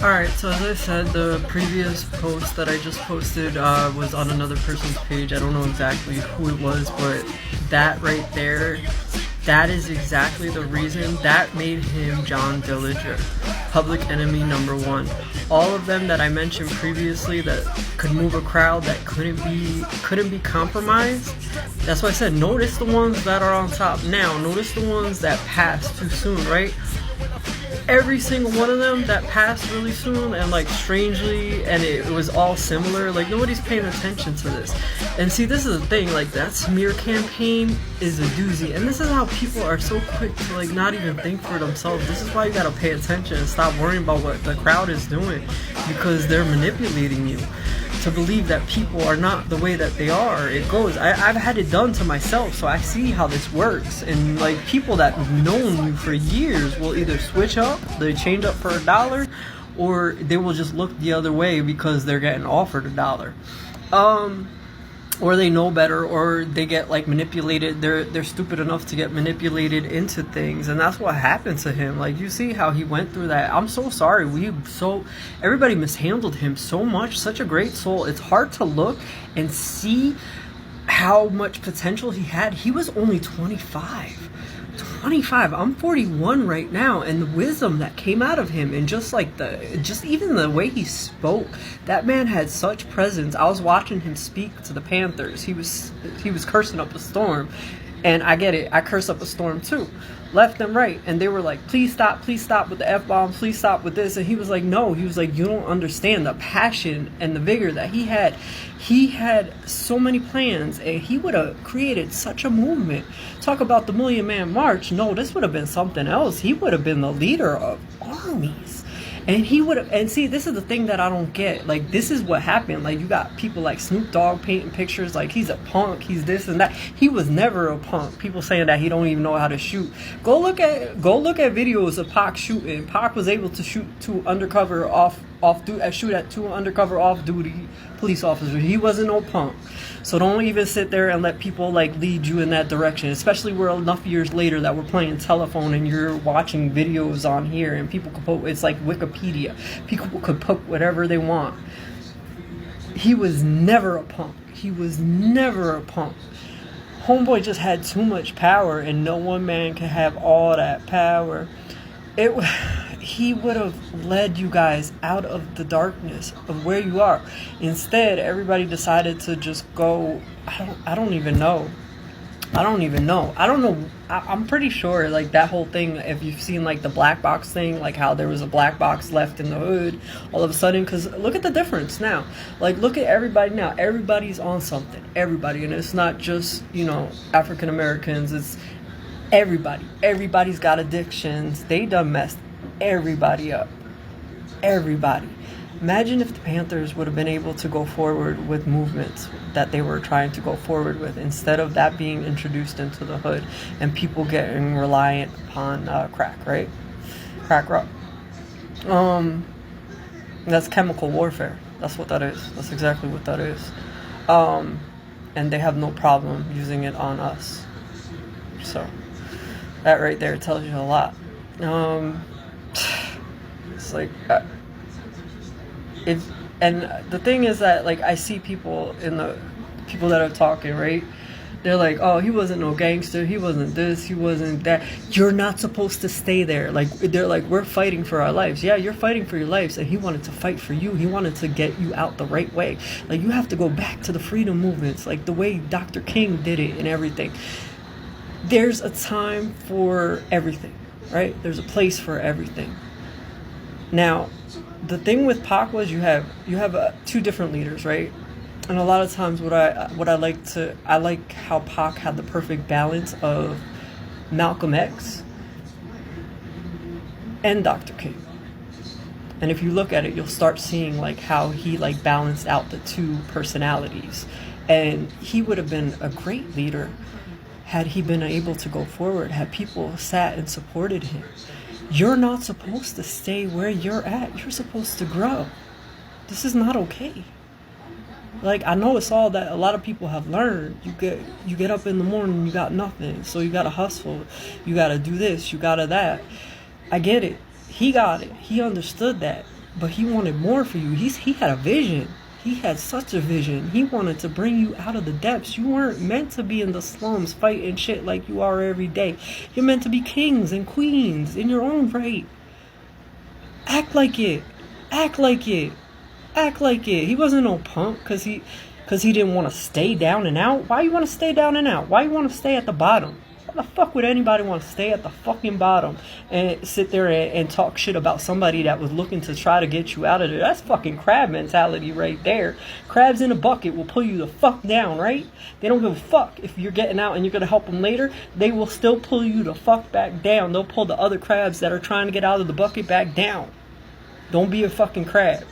Alright, so as I said, the previous post that I just posted was on another person's page. I don't know exactly who it was, but that right there, that is exactly the reason that made him John Dillinger, public enemy number one. All of them that I mentioned previously that could move a crowd, that couldn't be compromised. That's why I said notice the ones that are on top now. Notice the ones that passed too soon, right? Every single one of them that passed really soon and like strangely, and it was all similar. Like nobody's paying attention to this. And see, this is the thing, like that smear campaign is a doozy, and this is how people are so quick to like not even think for themselves. This is why you gotta pay attention and stop worrying about what the crowd is doing, because they're manipulating you to believe that people are not the way that they are. It goes. I've had it done to myself, so I see how this works. And like people that have known you for years will either switch up, they change up for $1, or they will just look the other way because they're getting offered $1. Or they know better, or they get like manipulated. They're stupid enough to get manipulated into things, and that's what happened to him. Like you see how he went through that. I'm so sorry. Everybody mishandled him so much. Such a great soul. It's hard to look and see how much potential he had. He was only 25. I'm 41 right now, and the wisdom that came out of him, and just even the way he spoke, that man had such presence. I was watching him speak to the Panthers. He was cursing up a storm, and I get it. I curse up a storm too, left and right, and they were like, please stop with the F-bomb, please stop with this. And he was like, no. He was like, you don't understand the passion and the vigor that he had. He had so many plans, and he would have created such a movement. Talk about the Million Man March. No, this would have been something else. He would have been the leader of armies. And he would have, and see, this is the thing that I don't get. Like, this is what happened. Like, you got people like Snoop Dogg painting pictures like he's a punk, he's this and that. He was never a punk. People saying that he don't even know how to shoot. Go look at videos of Pac shooting. Pac was able to shoot two undercover off-duty police officers. He wasn't no punk. So don't even sit there and let people like lead you in that direction, especially we're enough years later that we're playing telephone and you're watching videos on here, and people could put, it's like Wikipedia. People could put whatever they want. He was never a punk. Homeboy just had too much power, and no one man can have all that power. He would have led you guys out of the darkness of where you are. Instead, everybody decided to just go. I don't even know. I'm pretty sure like that whole thing, if you've seen like the black box thing, like how there was a black box left in the hood all of a sudden, because look at the difference now. Like look at everybody now. Everybody's on something. Everybody. And it's not just, African Americans. It's everybody. Everybody's got addictions. They done messed everybody up. Everybody. Imagine if the Panthers would have been able to go forward with movements that they were trying to go forward with, instead of that being introduced into the hood and people getting reliant upon crack, right? Crack rock. That's chemical warfare. That's what that is. That's exactly what that is. And they have no problem using it on us. So that right there tells you a lot. It's like, and the thing is that like I see people that are talking, right? They're like, oh, he wasn't no gangster, he wasn't this, he wasn't that. You're not supposed to stay there. Like they're like, we're fighting for our lives. Yeah, you're fighting for your lives, and he wanted to fight for you. He wanted to get you out the right way. Like you have to go back to the freedom movements, like the way Dr. King did it and everything. There's a time for everything, right? There's a place for everything. Now, the thing with Pac was you have two different leaders, right? And a lot of times I like how Pac had the perfect balance of Malcolm X and Dr. King. And if you look at it, you'll start seeing like how he like balanced out the two personalities. And he would have been a great leader had he been able to go forward, had people sat and supported him. You're not supposed to stay where you're at. You're supposed to grow. This is not okay. Like, I know it's all that a lot of people have learned. You get up in the morning, you got nothing. So you got to hustle. You got to do this. You got to that. I get it. He got it. He understood that. But he wanted more for you. He had a vision. He had such a vision. He wanted to bring you out of the depths. You weren't meant to be in the slums fighting shit like you are every day. You're meant to be kings and queens in your own right. Act like it. Act like it. Act like it. He wasn't no punk because he didn't want to stay down and out. Why you want to stay down and out? Why you want to stay at the bottom? Why the fuck would anybody want to stay at the fucking bottom and sit there and talk shit about somebody that was looking to try to get you out of there? That's fucking crab mentality right there. Crabs in a bucket will pull you the fuck down, right? They don't give a fuck if you're getting out and you're going to help them later. They will still pull you the fuck back down. They'll pull the other crabs that are trying to get out of the bucket back down. Don't be a fucking crab.